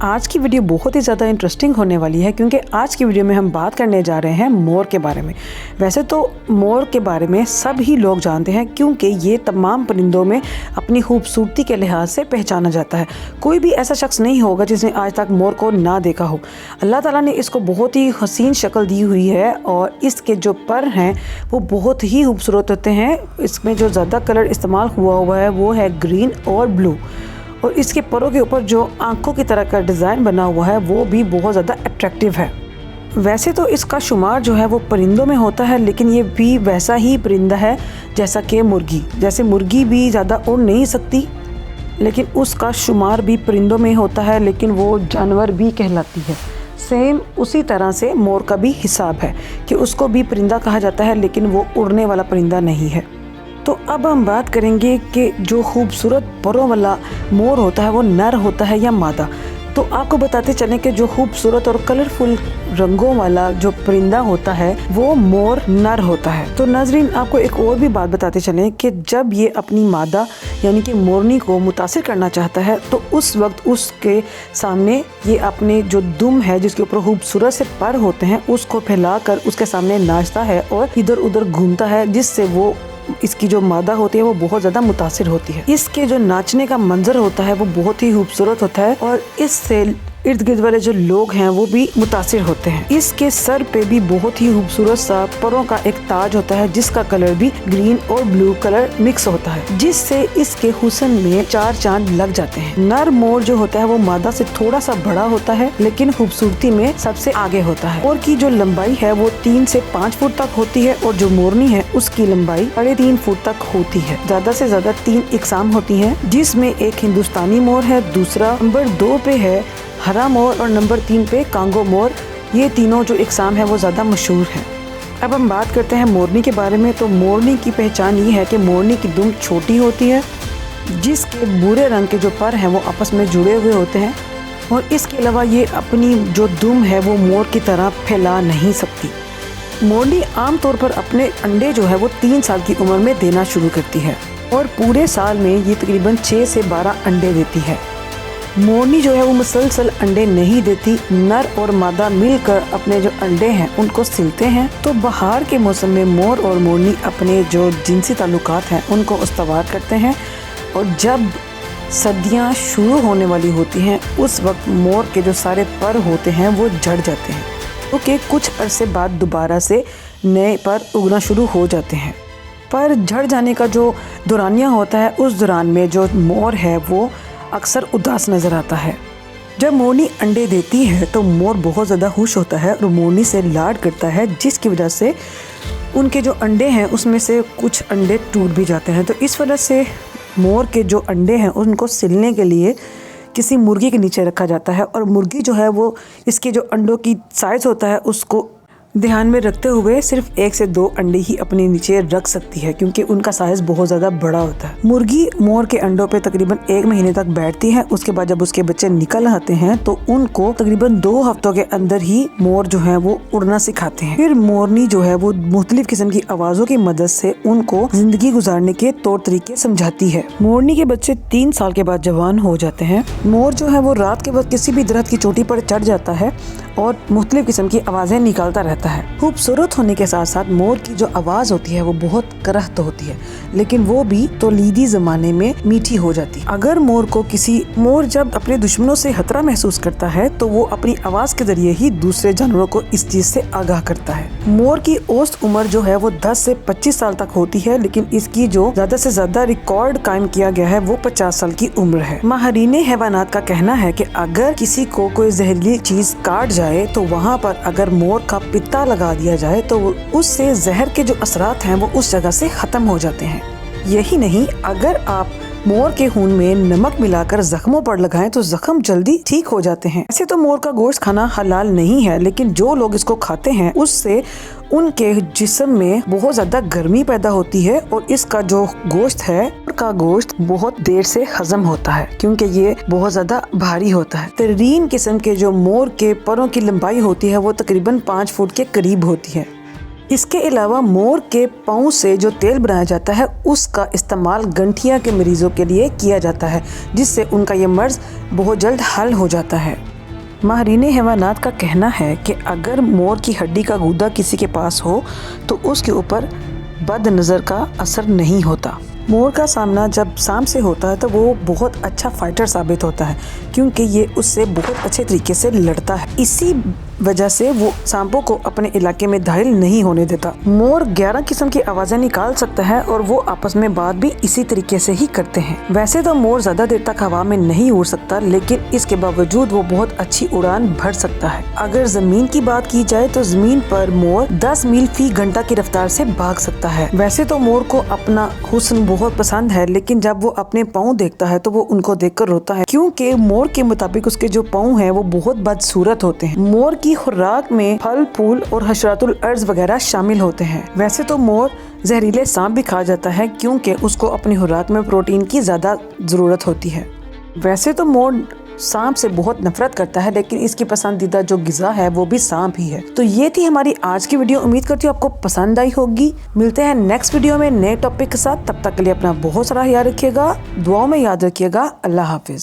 آج کی ویڈیو بہت ہی زیادہ انٹرسٹنگ ہونے والی ہے کیونکہ آج کی ویڈیو میں ہم بات کرنے جا رہے ہیں مور کے بارے میں۔ ویسے تو مور کے بارے میں سب ہی لوگ جانتے ہیں کیونکہ یہ تمام پرندوں میں اپنی خوبصورتی کے لحاظ سے پہچانا جاتا ہے۔ کوئی بھی ایسا شخص نہیں ہوگا جس نے آج تک مور کو نہ دیکھا ہو۔ اللہ تعالیٰ نے اس کو بہت ہی حسین شکل دی ہوئی ہے اور اس کے جو پر ہیں وہ بہت ہی خوبصورت ہوتے ہیں۔ اس میں جو زیادہ کلر استعمال ہوا ہے وہ ہے گرین اور بلو، اور اس کے پروں کے اوپر جو آنکھوں کی طرح کا ڈیزائن بنا ہوا ہے وہ بھی بہت زیادہ اٹریکٹیو ہے۔ ویسے تو اس کا شمار جو ہے وہ پرندوں میں ہوتا ہے، لیکن یہ بھی ویسا ہی پرندہ ہے جیسا کہ مرغی۔ جیسے مرغی بھی زیادہ اڑ نہیں سکتی لیکن اس کا شمار بھی پرندوں میں ہوتا ہے، لیکن وہ جانور بھی کہلاتی ہے۔ سیم اسی طرح سے مور کا بھی حساب ہے کہ اس کو بھی پرندہ کہا جاتا ہے لیکن وہ اڑنے والا پرندہ نہیں ہے۔ تو اب ہم بات کریں گے کہ جو خوبصورت پروں والا مور ہوتا ہے وہ نر ہوتا ہے یا مادہ۔ تو آپ کو بتاتے چلیں کہ جو خوبصورت اور کلرفل رنگوں والا جو پرندہ ہوتا ہے وہ مور نر ہوتا ہے۔ تو ناظرین، آپ کو ایک اور بھی بات بتاتے چلیں کہ جب یہ اپنی مادہ یعنی کہ مورنی کو متاثر کرنا چاہتا ہے تو اس وقت اس کے سامنے یہ اپنے جو دم ہے جس کے اوپر خوبصورت سے پر ہوتے ہیں اس کو پھیلا کر اس کے سامنے ناچتا ہے اور ادھر ادھر گھومتا ہے، جس سے وہ اس کی جو مادہ ہوتی ہے وہ بہت زیادہ متاثر ہوتی ہے۔ اس کے جو ناچنے کا منظر ہوتا ہے وہ بہت ہی خوبصورت ہوتا ہے اور اس سے ارد گرد والے جو لوگ ہیں وہ بھی متاثر ہوتے ہیں۔ اس کے سر پہ بھی بہت ہی خوبصورت سا پروں کا ایک تاج ہوتا ہے جس کا کلر بھی گرین اور بلو کلر مکس ہوتا ہے، جس سے اس کے حسن میں چار چاند لگ جاتے ہیں۔ نر مور جو ہوتا ہے وہ مادہ سے تھوڑا سا بڑا ہوتا ہے لیکن خوبصورتی میں سب سے آگے ہوتا ہے۔ مور کی جو لمبائی ہے وہ 3 سے 5 فٹ تک ہوتی ہے اور جو مورنی ہے اس کی لمبائی 3.5 فٹ تک ہوتی ہے۔ زیادہ سے زیادہ 3 اقسام ہوتی ہیں، جس میں ایک ہندوستانی مور ہے، دوسرا نمبر 2 پہ ہے ہرا مور اور نمبر 3 پہ کانگو مور۔ یہ تینوں جو اقسام ہیں وہ زیادہ مشہور ہیں۔ اب ہم بات کرتے ہیں مورنی کے بارے میں۔ تو مورنی کی پہچان یہ ہے کہ مورنی کی دم چھوٹی ہوتی ہے، جس کے بھورے رنگ کے جو پر ہیں وہ آپس میں جڑے ہوئے ہوتے ہیں، اور اس کے علاوہ یہ اپنی جو دم ہے وہ مور کی طرح پھیلا نہیں سکتی۔ مورنی عام طور پر اپنے انڈے جو ہے وہ 3 سال کی عمر میں دینا شروع کرتی ہے اور پورے سال میں یہ تقریباً 6 سے 12 انڈے دیتی ہے۔ مورنی جو ہے وہ مسلسل انڈے نہیں دیتی، نر اور مادہ مل کر اپنے جو انڈے ہیں ان کو سلتے ہیں۔ تو بہار کے موسم میں مور اور مورنی اپنے جو جنسی تعلقات ہیں ان کو استوار کرتے ہیں، اور جب سردیاں شروع ہونے والی ہوتی ہیں اس وقت مور کے جو سارے پر ہوتے ہیں وہ جھڑ جاتے ہیں، کیونکہ کچھ عرصے بعد دوبارہ سے نئے پر اگنا شروع ہو جاتے ہیں۔ پر جھڑ جانے کا جو دورانیہ ہوتا ہے اس دوران میں جو مور ہے وہ اکثر اداس نظر آتا ہے۔ جب مورنی انڈے دیتی ہے تو مور بہت زیادہ خوش ہوتا ہے اور مورنی سے لاڈ کرتا ہے، جس کی وجہ سے ان کے جو انڈے ہیں اس میں سے کچھ انڈے ٹوٹ بھی جاتے ہیں۔ تو اس وجہ سے مور کے جو انڈے ہیں ان کو سلنے کے لیے کسی مرغی کے نیچے رکھا جاتا ہے، اور مرغی جو ہے وہ اس کے جو انڈوں کی سائز ہوتا ہے اس کو دھیان میں رکھتے ہوئے صرف 1 سے 2 انڈے ہی اپنے نیچے رکھ سکتی ہے کیونکہ ان کا سائز بہت زیادہ بڑا ہوتا ہے۔ مرغی مور کے انڈوں پہ تقریباً 1 مہینے تک بیٹھتی ہے، اس کے بعد جب اس کے بچے نکل آتے ہیں تو ان کو تقریباً 2 ہفتوں کے اندر ہی مور جو ہے وہ اڑنا سکھاتے ہیں۔ پھر مورنی جو ہے وہ مختلف قسم کی آوازوں کی مدد سے ان کو زندگی گزارنے کے طور طریقے سمجھاتی ہے۔ مورنی کے بچے 3 سال کے بعد جوان ہو جاتے ہیں۔ مور جو ہے وہ رات کے وقت کسی بھی درخت کی چوٹی پر چڑھ جاتا ہے اور مختلف قسم کی آوازیں نکالتا رہتا ہے۔ خوبصورت ہونے کے ساتھ ساتھ مور کی جو آواز ہوتی ہے وہ بہت کرہت ہوتی ہے، لیکن وہ بھی تولیدی زمانے میں میٹھی ہو جاتی ہے۔ اگر مور جب اپنے دشمنوں سے خطرہ محسوس کرتا ہے تو وہ اپنی آواز کے ذریعے ہی دوسرے جانوروں کو اس چیز سے آگاہ کرتا ہے۔ مور کی اوسط عمر جو ہے وہ 10 سے 25 سال تک ہوتی ہے، لیکن اس کی جو زیادہ سے زیادہ ریکارڈ قائم کیا گیا ہے وہ 50 سال کی عمر ہے۔ ماہرین حیوانات کا کہنا ہے کہ اگر کسی کو کوئی زہریلی چیز کاٹ جائے تو وہاں پر اگر مور کا پتا لگا دیا جائے تو اس سے زہر کے جو اثرات ہیں وہ اس جگہ سے ختم ہو جاتے ہیں۔ یہی نہیں، اگر آپ مور کے خون میں نمک ملا کر زخموں پر لگائیں تو زخم جلدی ٹھیک ہو جاتے ہیں۔ ایسے تو مور کا گوشت کھانا حلال نہیں ہے، لیکن جو لوگ اس کو کھاتے ہیں اس سے ان کے جسم میں بہت زیادہ گرمی پیدا ہوتی ہے اور اس کا جو گوشت ہے کا گوشت بہت دیر سے ہضم ہوتا ہے کیونکہ یہ بہت زیادہ بھاری ہوتا ہے۔ ترین قسم کے جو مور کے پروں کی لمبائی ہوتی ہے وہ تقریباً 5 فٹ کے قریب ہوتی ہے۔ اس کے علاوہ مور کے پاؤں سے جو تیل بنایا جاتا ہے اس کا استعمال گنٹھیا کے مریضوں کے لیے کیا جاتا ہے، جس سے ان کا یہ مرض بہت جلد حل ہو جاتا ہے۔ ماہرین حیوانات کا کہنا ہے کہ اگر مور کی ہڈی کا گودا کسی کے پاس ہو تو اس کے اوپر بد نظر کا اثر نہیں ہوتا۔ مور کا سامنا جب سانپ سے ہوتا ہے تو وہ بہت اچھا فائٹر ثابت ہوتا ہے، کیونکہ یہ اس سے بہت اچھے طریقے سے لڑتا ہے۔ اسی وجہ سے وہ سانپوں کو اپنے علاقے میں داخل نہیں ہونے دیتا۔ مور 11 قسم کی آوازیں نکال سکتا ہے اور وہ آپس میں بات بھی اسی طریقے سے ہی کرتے ہیں۔ ویسے تو مور زیادہ دیر تک ہوا میں نہیں اڑ سکتا، لیکن اس کے باوجود وہ بہت اچھی اڑان بھر سکتا ہے۔ اگر زمین کی بات کی جائے تو زمین پر مور 10 میل فی گھنٹہ کی رفتار سے بھاگ سکتا ہے۔ ویسے تو مور کو اپنا حسن بہت پسند ہے، لیکن جب وہ اپنے پاؤں دیکھتا ہے تو وہ ان کو دیکھ کر روتا ہے، کیونکہ مور کے مطابق اس کے جو پاؤں ہیں وہ بہت بدصورت ہوتے ہیں۔ مور کی خوراک میں پھل پھول اور حشرات الارض وغیرہ شامل ہوتے ہیں۔ ویسے تو مور زہریلے سانپ بھی کھا جاتا ہے، کیونکہ اس کو اپنی خوراک میں پروٹین کی زیادہ ضرورت ہوتی ہے۔ ویسے تو مور سانپ سے بہت نفرت کرتا ہے، لیکن اس کی پسندیدہ جو غذا ہے وہ بھی سانپ ہی ہے۔ تو یہ تھی ہماری آج کی ویڈیو، امید کرتی ہوں آپ کو پسند آئی ہوگی۔ ملتے ہیں نیکسٹ ویڈیو میں نئے ٹاپک کے ساتھ، تب تک کے لیے اپنا بہت سارا خیال رکھیے گا، دعاؤں میں یاد رکھیے گا۔ اللہ حافظ۔